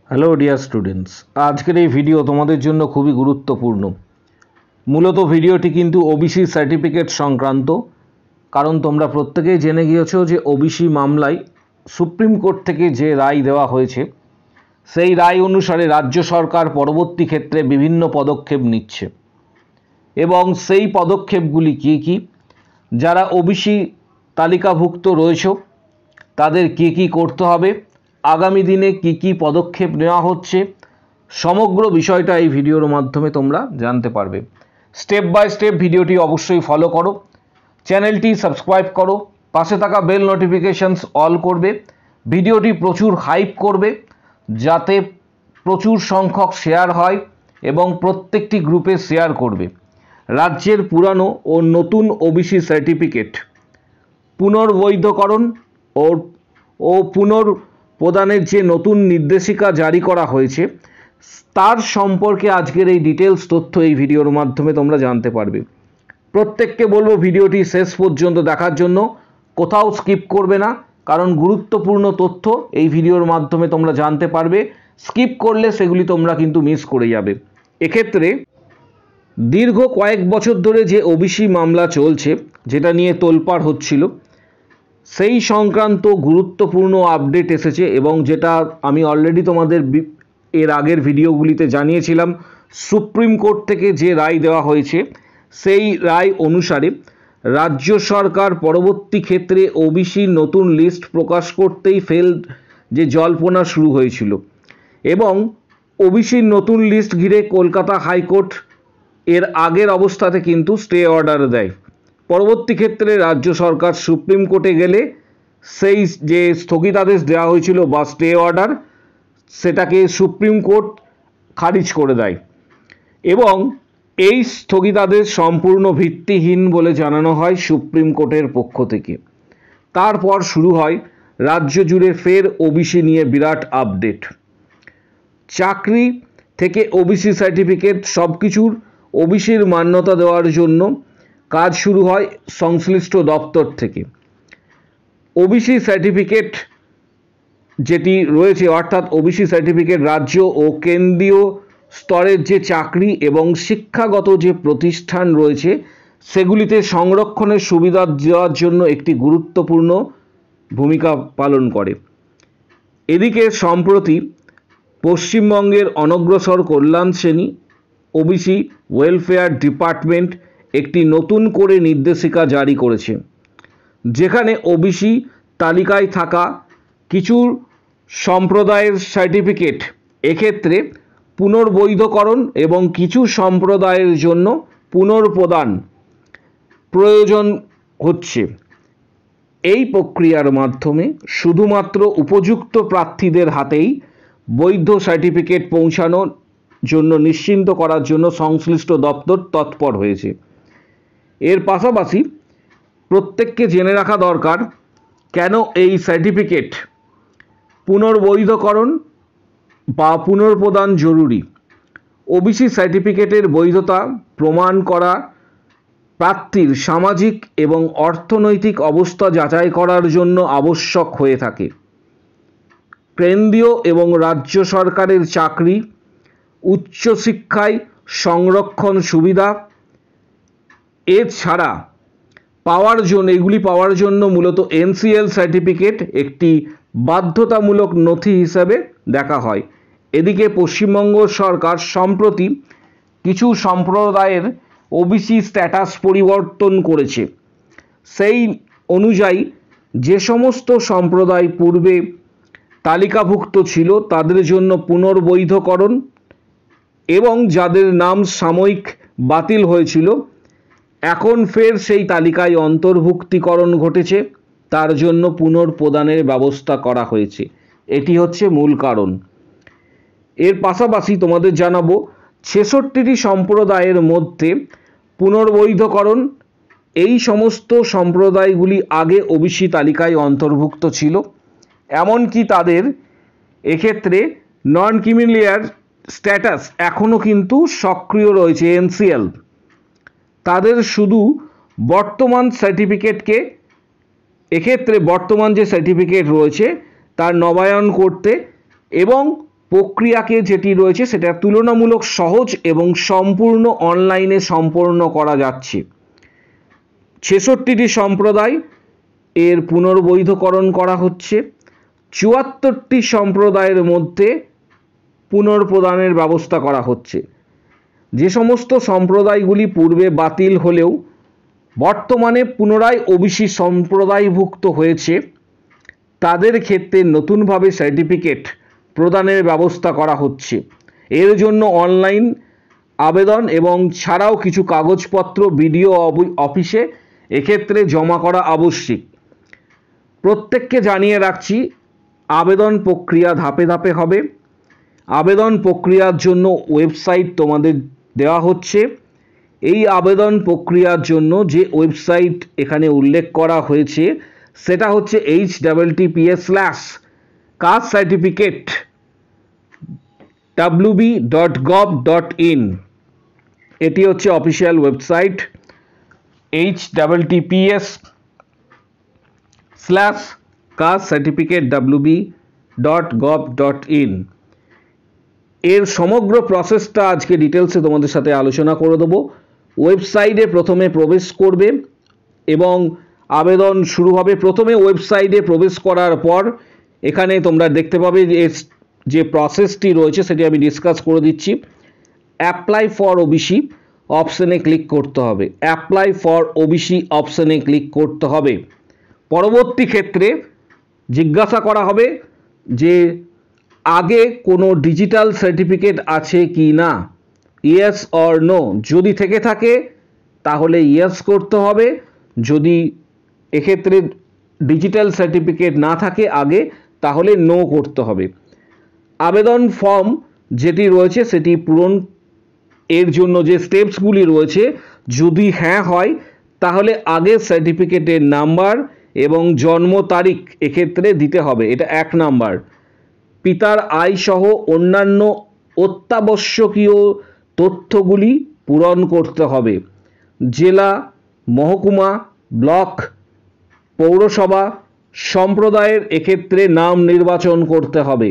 Hello dear students, আজকের এই video তোমাদের জন্য খুবই গুরুত্বপূর্ণ। মূলত ভিডিওটি কিন্তু ওবিসি সার্টিফিকেট সংক্রান্ত, কারণ তোমরা প্রত্যেকেই জেনে গিয়েছো যে ওবিসি মামলায় সুপ্রিম কোর্ট থেকে যে রায় দেওয়া হয়েছে সেই রায় অনুসারে রাজ্য সরকার পরবর্তী ক্ষেত্রে বিভিন্ন পদক্ষেপ নিচ্ছে এবং সেই পদক্ষেপগুলি কী কী, যারা ওবিসি তালিকাভুক্ত রয়েছে তাদের কী কী করতে হবে, আগামী দিনে কি কি পদক্ষেপ নেওয়া হচ্ছে, সমগ্র বিষয়টা এই ভিডিওর মাধ্যমে তোমরা জানতে পারবে। স্টেপ বাই স্টেপ ভিডিওটি অবশ্যই ফলো করো, চ্যানেলটি সাবস্ক্রাইব করো, পাশে থাকা বেল নোটিফিকেশনস অল করবে, ভিডিওটি প্রচুর হাইপ করবে যাতে প্রচুর সংখ্যক শেয়ার হয় এবং প্রত্যেকটি গ্রুপে শেয়ার করবে। রাজ্যের পুরানো ও নতুন ওবিসি সার্টিফিকেট পুনর্বৈধকরণ ও পুনর্প্রদানের যে নতুন নির্দেশিকা জারি করা হয়েছে তার সম্পর্কে আজকের এই ডিটেলস তথ্য এই ভিডিওর মাধ্যমে তোমরা জানতে পারবে। প্রত্যেককে বলবো ভিডিওটি শেষ পর্যন্ত দেখার জন্য, কোথাও স্কিপ করবে না, কারণ গুরুত্বপূর্ণ তথ্য এই ভিডিওর মাধ্যমে তোমরা জানতে পারবে। স্কিপ করলে সেগুলি তোমরা কিন্তু মিস করে যাবে। এক্ষেত্রে দীর্ঘ কয়েক বছর ধরে যে ওবিসি মামলা চলছে, যেটা নিয়ে তোলপাড় হচ্ছিল, সেই সংক্রান্ত গুরুত্বপূর্ণ আপডেট এসেছে এবং যেটা আমি অলরেডি তোমাদের এর আগের ভিডিওগুলিতে জানিয়েছিলাম। সুপ্রিম কোর্ট থেকে যে রায় দেওয়া হয়েছে সেই রায় অনুসারে রাজ্য সরকার পরবর্তী ক্ষেত্রে ওবিসি নতুন লিস্ট প্রকাশ করতেই যে জল্পনা শুরু হয়েছিল এবং ওবিসির নতুন লিস্ট ঘিরে কলকাতা হাইকোর্ট এর আগের অবস্থাতে কিন্তু স্টে অর্ডার দেয়। পরবর্তী ক্ষেত্রে রাজ্য সরকার সুপ্রিম কোর্টে গেলে সেই যে স্থগিতাদেশ দেওয়া হয়েছিল বা স্টে অর্ডার, সেটাকে সুপ্রিম কোর্ট খারিজ করে দেয় এবং এই স্থগিতাদেশ সম্পূর্ণ ভিত্তিহীন বলে জানানো হয় সুপ্রিম কোর্টের পক্ষ থেকে। তারপর শুরু হয় রাজ্য জুড়ে ফের ওবিসি নিয়ে বিরাট আপডেট। চাকরি থেকে ওবিসি সার্টিফিকেট সব কিছুর ওবিসির মান্যতা দেওয়ার জন্য কাজ শুরু হয় সংশ্লিষ্ট দপ্তর থেকে। ওবিসি সার্টিফিকেট যেটি রয়েছে, অর্থাৎ ওবিসি সার্টিফিকেট রাজ্য ও কেন্দ্রীয় স্তরের যে চাকরি এবং শিক্ষাগত যে প্রতিষ্ঠান রয়েছে সেগুলিতে সংরক্ষণের সুবিধা দেওয়ার জন্য একটি গুরুত্বপূর্ণ ভূমিকা পালন করে। এদিকে সম্প্রতি পশ্চিমবঙ্গের অনগ্রসর কল্যাণ শ্রেণী ওবিসি ওয়েলফেয়ার ডিপার্টমেন্ট একটি নতুন করে নির্দেশিকা জারি করেছে, যেখানে ওবিসি তালিকায় থাকা কিছু সম্প্রদায়ের সার্টিফিকেট এক্ষেত্রে পুনর্বৈধকরণ এবং কিছু সম্প্রদায়ের জন্য পুনর্প্রদান প্রয়োজন হচ্ছে। এই প্রক্রিয়ার মাধ্যমে শুধুমাত্র উপযুক্ত প্রার্থীদের হাতেই বৈধ সার্টিফিকেট পৌঁছানোর জন্য নিশ্চিন্ত করার জন্য সংশ্লিষ্ট দপ্তর তৎপর হয়েছে। এর পাশাপাশি প্রত্যেককে জেনে রাখা দরকার কেন এই সার্টিফিকেট পুনর্বৈধকরণ বা পুনর্প্রদান জরুরি। ওবিসি সার্টিফিকেটের বৈধতা প্রমাণ করা প্রার্থীর সামাজিক এবং অর্থনৈতিক অবস্থা যাচাই করার জন্য আবশ্যক হয়ে থাকে। কেন্দ্রীয় এবং রাজ্য সরকারের চাকরি, উচ্চশিক্ষায় সংরক্ষণ সুবিধা এছাড়া এগুলি পাওয়ার জন্য মূলত এনসিএল সার্টিফিকেট একটি বাধ্যতামূলক নথি হিসাবে দেখা হয়। এদিকে পশ্চিমবঙ্গ সরকার সম্প্রতি কিছু সম্প্রদায়ের ওবিসি স্ট্যাটাস পরিবর্তন করেছে। সেই অনুযায়ী যে সমস্ত সম্প্রদায় পূর্বে তালিকাভুক্ত ছিল তাদের জন্য পুনর্বৈধকরণ এবং যাদের নাম সাময়িক বাতিল হয়েছিল এখন ফের সেই তালিকায় অন্তর্ভুক্তিকরণ ঘটেছে, তার জন্য পুনর্প্রদানের ব্যবস্থা করা হয়েছে। এটি হচ্ছে মূল কারণ। এর পাশাপাশি তোমাদের জানাবো 66টি সম্প্রদায়ের মধ্যে পুনর্বৈধকরণ, এই সমস্ত সম্প্রদায়গুলি আগে ওবিসি তালিকায় অন্তর্ভুক্ত ছিল, এমনকি তাদের এক্ষেত্রে নন ক্রিমিলিয়ার স্ট্যাটাস এখনও কিন্তু সক্রিয় রয়েছে এনসিএল। তাদের শুধু বর্তমান সার্টিফিকেটকে এক্ষেত্রে বর্তমান যে সার্টিফিকেট রয়েছে তার নবায়ন করতে এবং প্রক্রিয়াকে যেটি রয়েছে সেটা তুলনামূলক সহজ এবং সম্পূর্ণ অনলাইনে সম্পন্ন করা যাচ্ছে। 66টি সম্প্রদায় এর পুনর্বৈধকরণ করা হচ্ছে। 74টি সম্প্রদায়ের মধ্যে পুনর্প্রদানের ব্যবস্থা করা হচ্ছে। যে সমস্ত সম্প্রদায়গুলি পূর্বে বাতিল হলেও বর্তমানে পুনরায় ওবিসি সম্প্রদায়ভুক্ত হয়েছে তাদের ক্ষেত্রে নতুনভাবে সার্টিফিকেট প্রদানের ব্যবস্থা করা হচ্ছে। এর জন্য অনলাইন আবেদন এবং ছাড়াও কিছু কাগজপত্র বিডিও অফিসে এক্ষেত্রে জমা করা আবশ্যিক। প্রত্যেককে জানিয়ে রাখছি আবেদন প্রক্রিয়া ধাপে ধাপে হবে। আবেদন প্রক্রিয়ার জন্য ওয়েবসাইট তোমাদের দেওয়া হচ্ছে। এই আবেদন প্রক্রিয়ার জন্য যে ওয়েবসাইট এখানে উল্লেখ করা হয়েছে সেটা হচ্ছে https://castecertificate.wb.gov.in। এটি হচ্ছে অফিসিয়াল ওয়েবসাইট https://castecertificate.wb.gov.in। এর সমগ্র প্রসেসটা আজকে ডিটেলসে তোমাদের সাথে আলোচনা করে দেবো। ওয়েবসাইটে প্রথমে প্রবেশ করবে এবং আবেদন শুরু হবে। প্রথমে ওয়েবসাইটে প্রবেশ করার পর এখানে তোমরা দেখতে পাবে যে প্রসেসটি রয়েছে সেটি আমি ডিসকাস করে দিচ্ছি। অ্যাপ্লাই ফর ওবিসি অপশানে ক্লিক করতে হবে। অ্যাপ্লাই ফর ওবিসি অপশানে ক্লিক করতে হবে। পরবর্তী ক্ষেত্রে জিজ্ঞাসা করা হবে যে আগে কোনো ডিজিটাল সার্টিফিকেট আছে কি না, ইয়েস অর নো। যদি থেকে থাকে তাহলে ইয়েস করতে হবে, যদি এক্ষেত্রে ডিজিটাল সার্টিফিকেট না থাকে আগে তাহলে নো করতে হবে। আবেদন ফর্ম যেটি রয়েছে সেটি পূরণ এর জন্য যে স্টেপসগুলি রয়েছে যদি হ্যাঁ হয় তাহলে আগে সার্টিফিকেটের নাম্বার এবং জন্ম তারিখ এক্ষেত্রে দিতে হবে, এটা 1 নাম্বার। পিতার আয় সহ অন্যান্য অত্যাবশ্যকীয় তথ্যগুলি পূরণ করতে হবে। জেলা, মহকুমা, ব্লক, পৌরসভা, সম্প্রদায়ের এক্ষেত্রে নাম নির্বাচন করতে হবে।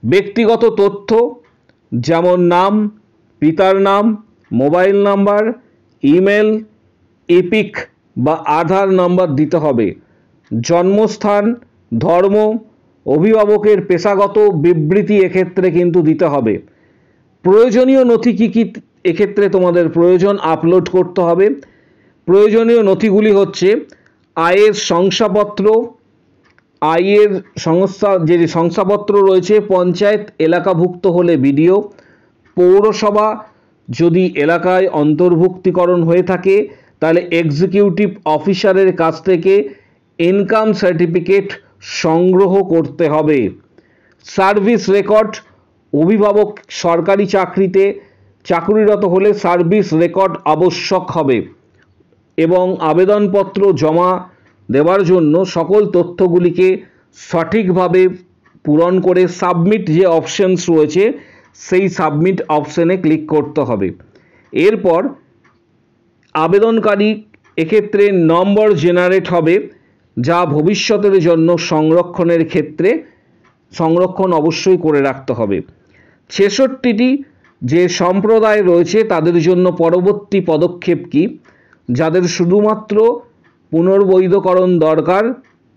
ব্যক্তিগত তথ্য যেমন নাম, পিতার নাম, মোবাইল নাম্বার, ইমেল, এপিক বা আধার নাম্বার দিতে হবে। জন্মস্থান, ধর্ম, অভিভাবকের পেশাগত বিবৃতি এক্ষেত্রে কিন্তু দিতে হবে। প্রয়োজনীয় নথি কী কী এক্ষেত্রে তোমাদের প্রয়োজন আপলোড করতে হবে। প্রয়োজনীয় নথিগুলি হচ্ছে আয়ের শংসাপত্র, আয়ের যে শংসাপত্র রয়েছে, পঞ্চায়েত এলাকাভুক্ত হলে বিডিও, পৌরসভা যদি এলাকায় অন্তর্ভুক্তিকরণ হয়ে থাকে তাহলে এক্সিকিউটিভ অফিসারের কাছ থেকে ইনকাম সার্টিফিকেট সংগ্রহ করতে হবে। সার্ভিস রেকর্ড, অভিভাবক সরকারি চাকরিতে চাকুরিরত হলে সার্ভিস রেকর্ড আবশ্যক হবে এবং আবেদনপত্র জমা দেওয়ার জন্য সকল তথ্যগুলিকে সঠিকভাবে পূরণ করে সাবমিট যে অপশনস রয়েছে সেই সাবমিট অপশানে ক্লিক করতে হবে। এরপর আবেদনকারী এক্ষেত্রে নম্বর জেনারেট হবে যা ভবিষ্যতের জন্য সংরক্ষণের ক্ষেত্রে সংরক্ষণ অবশ্যই করে রাখতে হবে। 66টি যে সম্প্রদায় রয়েছে তাদের জন্য পরবর্তী পদক্ষেপ কি, যাদের শুধুমাত্র পুনর্বৈধকরণ দরকার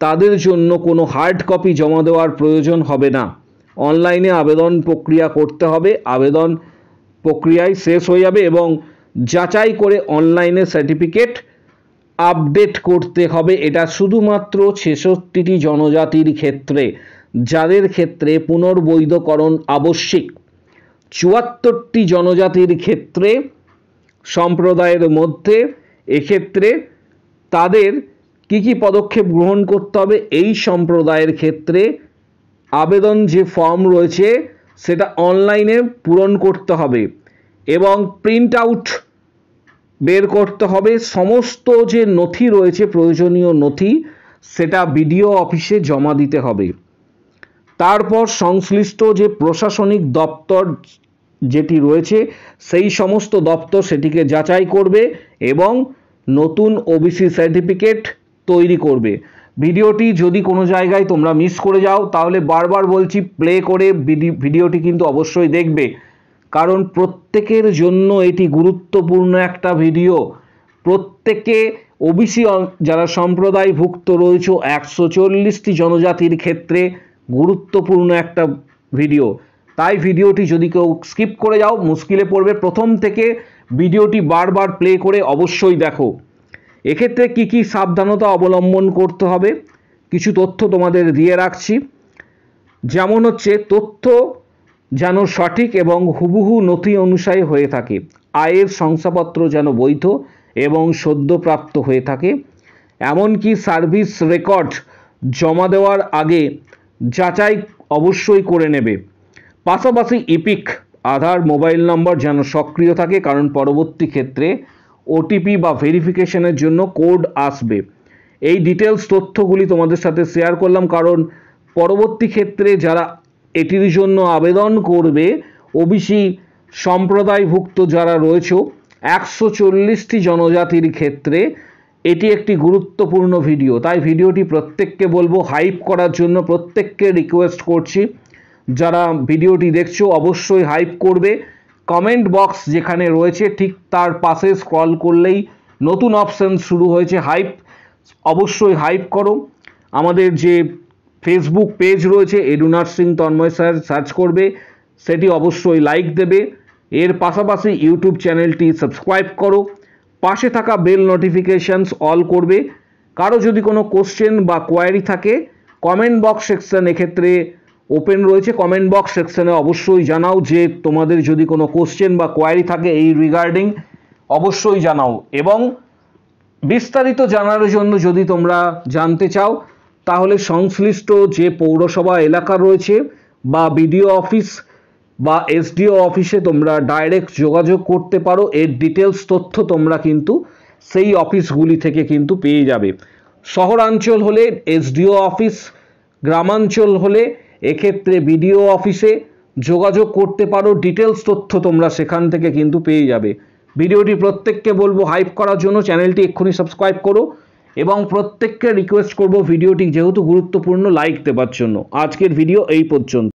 তাদের জন্য কোনো হার্ড কপি জমা দেওয়ার প্রয়োজন হবে না। অনলাইনে আবেদন প্রক্রিয়া করতে হবে, আবেদন প্রক্রিয়ায় শেষ হয়ে যাবে এবং যাচাই করে অনলাইনে সার্টিফিকেট আপডেট করতে হবে। এটা শুধুমাত্র 66টি জনজাতির ক্ষেত্রে, যাদের ক্ষেত্রে পুনর্বৈধকরণ আবশ্যিক। 74টি জনজাতির ক্ষেত্রে সম্প্রদায়ের মধ্যে এক্ষেত্রে তাদের কি কি পদক্ষেপ গ্রহণ করতে হবে। এই সম্প্রদায়ের ক্ষেত্রে আবেদন যে ফর্ম রয়েছে সেটা অনলাইনে পূরণ করতে হবে এবং প্রিন্ট আউট বের করতে হবে। সমস্ত যে নথি রয়েছে প্রয়োজনীয় নথি সেটা বিডিও অফিসে জমা দিতে হবে। তারপর সংশ্লিষ্ট যে প্রশাসনিক দপ্তর যেটি রয়েছে সেই সমস্ত দপ্তর সেটিকে যাচাই করবে এবং নতুন ওবিসি সার্টিফিকেট তৈরি করবে। ভিডিওটি যদি কোনো জায়গায় তোমরা মিস করে যাও তাহলে বারবার বলছি প্লে করে ভিডিওটি কিন্তু অবশ্যই দেখবে, কারণ প্রত্যেকের জন্য এটি গুরুত্বপূর্ণ একটা ভিডিও। প্রত্যেকে ওবিসি যারা সম্প্রদায়ভুক্ত রয়েছে 140টি জনজাতির ক্ষেত্রে গুরুত্বপূর্ণ একটা ভিডিও। তাই ভিডিওটি যদি কেউ স্কিপ করে যাও মুশকিলে পড়বে। প্রথম থেকে ভিডিওটি বারবার প্লে করে অবশ্যই দেখো। এক্ষেত্রে কি কি সাবধানতা অবলম্বন করতে হবে কিছু তথ্য তোমাদের দিয়ে রাখছি। যেমন হচ্ছে, তথ্য যেন সঠিক এবং হুবহু নথি অনুযায়ী হয়ে থাকে। আয়ের শংসাপত্র যেন বৈধ এবং সদ্যপ্রাপ্ত হয়ে থাকে। এমনকি সার্ভিস রেকর্ড জমা দেওয়ার আগে যাচাই অবশ্যই করে নেবে। পাশাপাশি ইপিক আধার মোবাইল নম্বর যেন সক্রিয় থাকে, কারণ পরবর্তী ক্ষেত্রে ওটিপি বা ভেরিফিকেশনের জন্য কোড আসবে। এই ডিটেলস তথ্যগুলি তোমাদের সাথে শেয়ার করলাম, কারণ পরবর্তী ক্ষেত্রে যারা এটির জন্য আবেদন করবে ওবিসি সম্প্রদায়ভুক্ত যারা রয়েছে 140টি জনজাতির ক্ষেত্রে এটি একটি গুরুত্বপূর্ণ ভিডিও। তাই ভিডিওটি প্রত্যেককে বলবো হাইপ করার জন্য, প্রত্যেককে রিকোয়েস্ট করছি যারা ভিডিওটি দেখছো অবশ্যই হাইপ করবে। কমেন্ট বক্স যেখানে রয়েছে ঠিক তার পাশে স্ক্রল করলেই নতুন অপশন শুরু হয়েছে হাইপ, অবশ্যই হাইপ করো। আমাদের যে ফেসবুক পেজ রয়েছে Edu Nursing Tanmay sir search করবে, সেটি অবশ্যই লাইক দেবে। এর পাশাপাশি ইউটিউব চ্যানেলটি সাবস্ক্রাইব করো, পাশে থাকা বেল নোটিফিকেশনস অল করবে। কারো যদি কোনো কোশ্চেন বা কোয়ারি থাকে কমেন্ট বক্স সেকশন এক্ষেত্রে ওপেন রয়েছে, কমেন্ট বক্স সেকশনে অবশ্যই জানাও যে তোমাদের যদি কোনো কোশ্চেন বা কোয়ারি থাকে এই রিগার্ডিং অবশ্যই জানাও। এবং বিস্তারিত জানার জন্য যদি তোমরা জানতে চাও তাহলে সংশ্লিষ্ট যে পৌরসভা এলাকা রয়েছে বা বিডিও অফিস বা এসডিও অফিসে তোমরা ডাইরেক্ট যোগাযোগ করতে পারো। এর ডিটেলস তথ্য তোমরা কিন্তু সেই অফিসগুলি থেকে কিন্তু পেয়ে যাবে। শহরাঞ্চল হলে এসডিও অফিস, গ্রামাঞ্চল হলে এক্ষেত্রে বিডিও অফিসে যোগাযোগ করতে পারো। ডিটেলস তথ্য তোমরা সেখান থেকে কিন্তু পেয়ে যাবে। ভিডিওটি প্রত্যেককে বলবো হাইপ করার জন্য, চ্যানেলটি এক্ষুনি সাবস্ক্রাইব করো এবং প্রত্যেককে রিকোয়েস্ট করব ভিডিওটি যেহেতু গুরুত্বপূর্ণ লাইক দেওয়ার জন্য। আজকের ভিডিও এই পর্যন্ত।